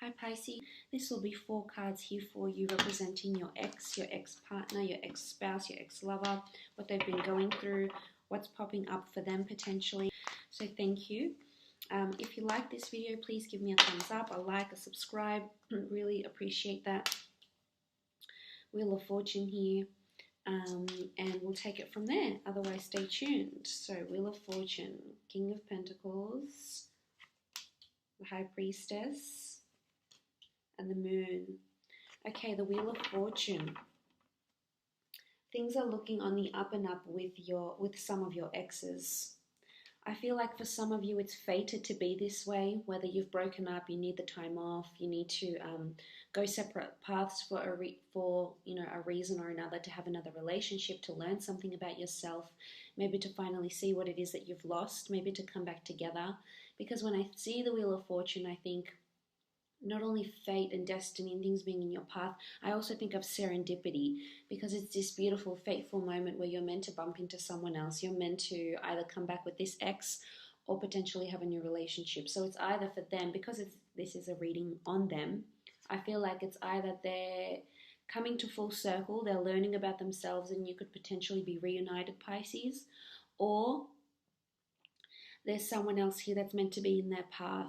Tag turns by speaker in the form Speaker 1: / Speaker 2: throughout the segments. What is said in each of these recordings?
Speaker 1: Hi Pisces, this will be 4 cards here for you representing your ex-partner, your ex-spouse, your ex-lover, what they've been going through, what's popping up for them potentially. So thank you. If you like this video, please give me a thumbs up, a like, a subscribe. Really appreciate that. Wheel of Fortune here, and we'll take it from there. Otherwise, stay tuned. So Wheel of Fortune, King of Pentacles, the High Priestess, and the Moon. Okay, the Wheel of Fortune. Things are looking on the up and up with some of your exes. I feel like for some of you it's fated to be this way, whether you've broken up, you need the time off, you need to go separate paths for a reason or another, to have another relationship, to learn something about yourself, maybe to finally see what it is that you've lost, maybe to come back together. Because when I see the Wheel of Fortune, I think not only fate and destiny and things being in your path, I also think of serendipity, because it's this beautiful, fateful moment where you're meant to bump into someone else. You're meant to either come back with this ex or potentially have a new relationship. So it's either for them, because this is a reading on them, I feel like it's either they're coming to full circle, they're learning about themselves and you could potentially be reunited, Pisces, or there's someone else here that's meant to be in their path.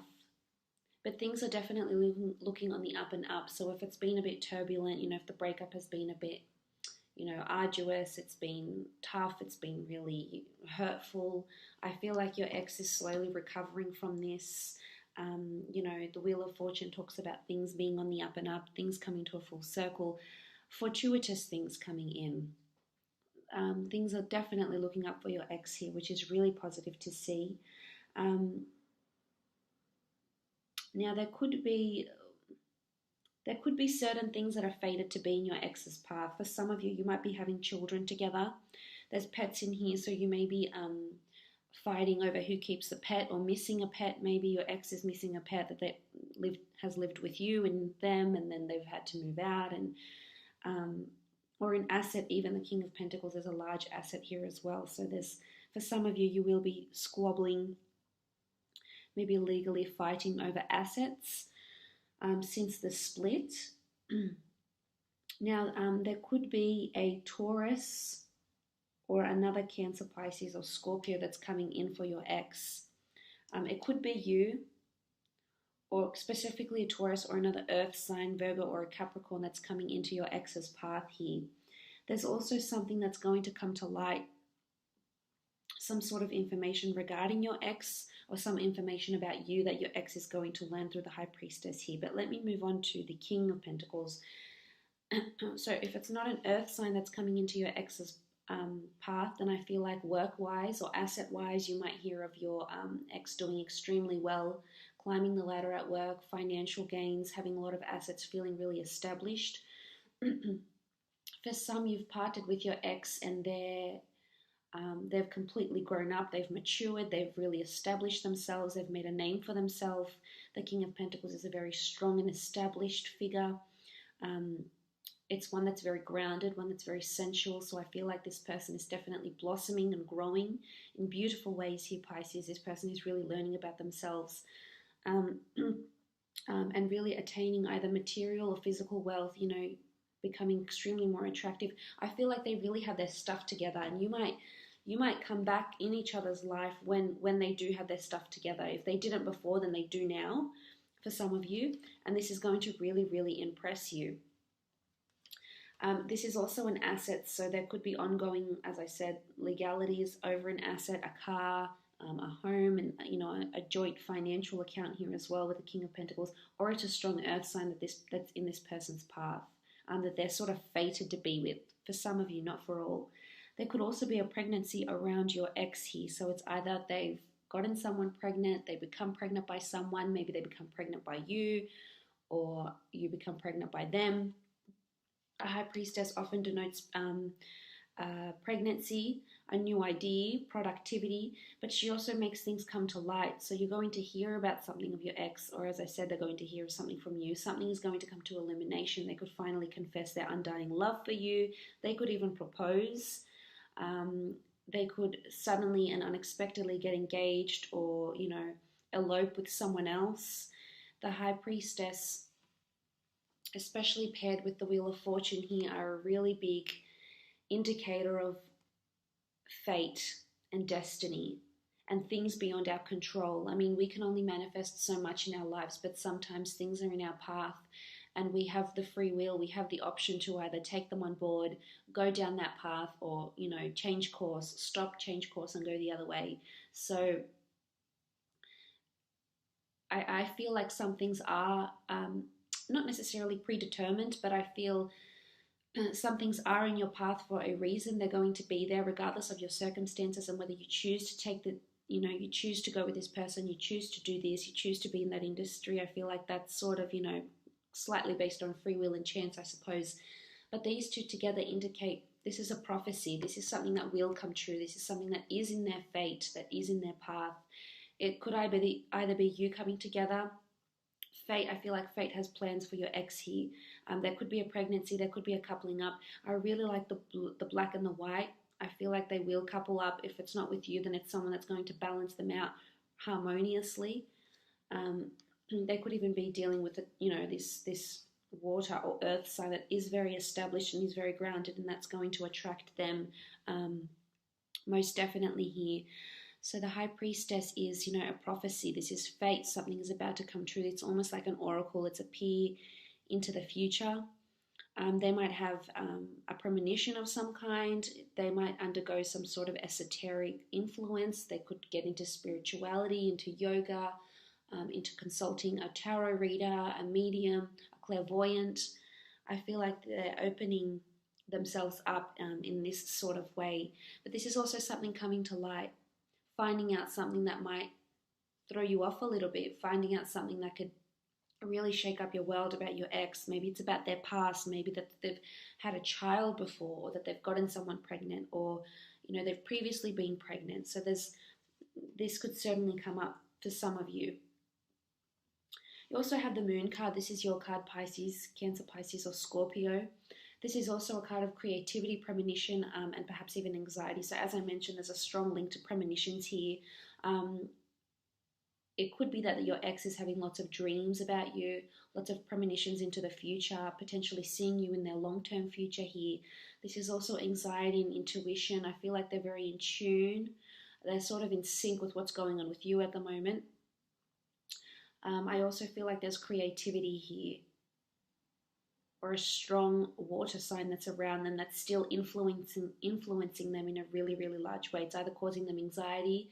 Speaker 1: But things are definitely looking on the up and up. So if it's been a bit turbulent, if the breakup has been a bit, arduous, it's been tough, it's been really hurtful, I feel like your ex is slowly recovering from this. The Wheel of Fortune talks about things being on the up and up, things coming to a full circle, fortuitous things coming in. Things are definitely looking up for your ex here, which is really positive to see. Now, there could be certain things that are fated to be in your ex's path. For some of you, you might be having children together. There's pets in here, so you may be fighting over who keeps the pet or missing a pet. Maybe your ex is missing a pet that has lived with you and them, and then they've had to move out, and or an asset. Even the King of Pentacles, there's a large asset here as well. So for some of you, you will be squabbling, maybe legally fighting over assets since the split. Now, there could be a Taurus or another Cancer, Pisces, or Scorpio that's coming in for your ex. It could be you, or specifically a Taurus or another Earth sign, Virgo or a Capricorn, that's coming into your ex's path here. There's also something that's going to come to light, some sort of information regarding your ex, or some information about you that your ex is going to learn through the High Priestess here. But let me move on to the King of Pentacles. So if it's not an earth sign that's coming into your ex's path, then I feel like work-wise or asset-wise, you might hear of your ex doing extremely well, climbing the ladder at work, financial gains, having a lot of assets, feeling really established. For some, you've parted with your ex and they've completely grown up, they've matured, they've really established themselves, they've made a name for themselves. The King of Pentacles is a very strong and established figure. It's one that's very grounded, one that's very sensual. So I feel like this person is definitely blossoming and growing in beautiful ways here, Pisces. This person is really learning about themselves and really attaining either material or physical wealth, becoming extremely more attractive. I feel like they really have their stuff together, and you might come back in each other's life when they do have their stuff together. If they didn't before, then they do now for some of you, and this is going to really, really impress you. This is also an asset, so there could be ongoing, as I said, legalities over an asset, a car, a home, and a joint financial account here as well with the King of Pentacles, or it's a strong earth sign that's in this person's path, that they're sort of fated to be with. For some of you, not for all. There could also be a pregnancy around your ex here, so it's either they've gotten someone pregnant, they become pregnant by someone, maybe they become pregnant by you, or you become pregnant by them. A High Priestess often denotes pregnancy, a new idea, productivity, but she also makes things come to light. So you're going to hear about something of your ex, or as I said, they're going to hear something from you. Something is going to come to illumination. They could finally confess their undying love for you. They could even propose. They could suddenly and unexpectedly get engaged, or elope with someone else. The High Priestess, especially paired with the Wheel of Fortune here, are a really big indicator of fate and destiny and things beyond our control. I mean, we can only manifest so much in our lives, but sometimes things are in our path and we have the free will, we have the option to either take them on board, go down that path, or, you know, change course, stop, change course, and go the other way. So I feel like some things are not necessarily predetermined, but I feel some things are in your path for a reason. They're going to be there regardless of your circumstances, and whether you choose to take the, you know, you choose to go with this person, you choose to do this, you choose to be in that industry. I feel like that's sort of, you know, slightly based on free will and chance, I suppose. But these two together indicate this is a prophecy. This is something that will come true. This is something that is in their fate, that is in their path. It could either be you coming together. Fate, I feel like fate has plans for your ex here. There could be a pregnancy, there could be a coupling up. I really like the black and the white. I feel like they will couple up. If it's not with you, then it's someone that's going to balance them out harmoniously. They could even be dealing with, you know, this water or earth sign that is very established and is very grounded, and that's going to attract them most definitely here. So the High Priestess is, you know, a prophecy. This is fate. Something is about to come true. It's almost like an oracle. It's a peer into the future. They might have a premonition of some kind. They might undergo some sort of esoteric influence. They could get into spirituality, into yoga, into consulting a tarot reader, a medium, a clairvoyant. I feel like they're opening themselves up in this sort of way. But this is also something coming to light. Finding out something that might throw you off a little bit, finding out something that could really shake up your world about your ex. Maybe it's about their past, maybe that they've had a child before, or that they've gotten someone pregnant, or, you know, they've previously been pregnant. So this could certainly come up for some of you. You also have the Moon card. This is your card, Pisces, Cancer, Pisces, or Scorpio. This is also a card of creativity, premonition, and perhaps even anxiety. So as I mentioned, there's a strong link to premonitions here. It could be that your ex is having lots of dreams about you, lots of premonitions into the future, potentially seeing you in their long-term future here. This is also anxiety and intuition. I feel like they're very in tune. They're sort of in sync with what's going on with you at the moment. I also feel like there's creativity here, or a strong water sign that's around them that's still influencing them in a really, really large way. It's either causing them anxiety,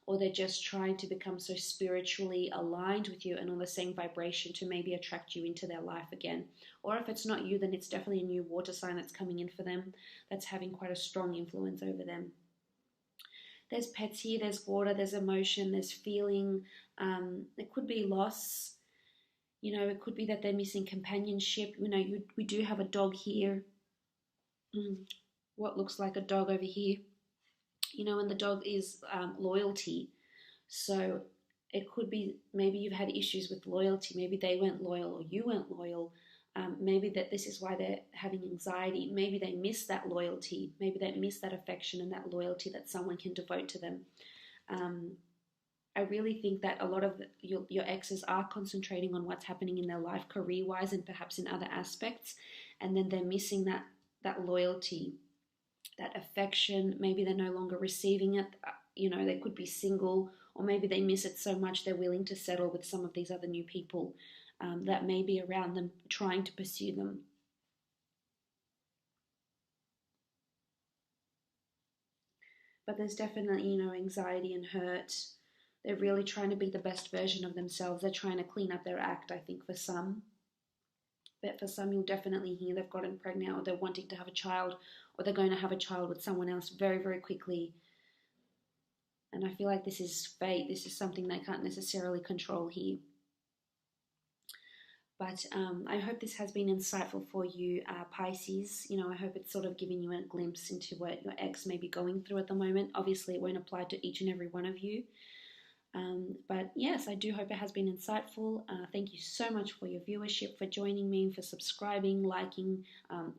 Speaker 1: or they're just trying to become so spiritually aligned with you and on the same vibration to maybe attract you into their life again. Or if it's not you, then it's definitely a new water sign that's coming in for them that's having quite a strong influence over them. There's pets here, there's water, there's emotion, there's feeling. It could be loss. You know, it could be that they're missing companionship. You know, we do have a dog here. What looks like a dog over here. You know, and the dog is loyalty. So it could be maybe you've had issues with loyalty. Maybe they weren't loyal or you weren't loyal. Maybe that this is why they're having anxiety. Maybe they miss that loyalty. Maybe they miss that affection and that loyalty that someone can devote to them. I really think that a lot of your exes are concentrating on what's happening in their life career-wise and perhaps in other aspects, and then they're missing that loyalty, that affection. Maybe they're no longer receiving it. You know, they could be single, or maybe they miss it so much they're willing to settle with some of these other new people that may be around them trying to pursue them. But there's definitely, you know, anxiety and hurt. They're really trying to be the best version of themselves. They're trying to clean up their act, I think, for some. But for some, you'll definitely hear they've gotten pregnant, or they're wanting to have a child, or they're going to have a child with someone else very, very quickly. And I feel like this is fate. This is something they can't necessarily control here. But I hope this has been insightful for you, Pisces. You know, I hope it's sort of giving you a glimpse into what your ex may be going through at the moment. Obviously, it won't apply to each and every one of you. But yes, I do hope it has been insightful. Thank you so much for your viewership, for joining me, for subscribing, liking,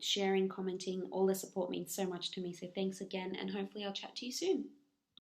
Speaker 1: sharing, commenting. All the support means so much to me. So thanks again, and hopefully I'll chat to you soon.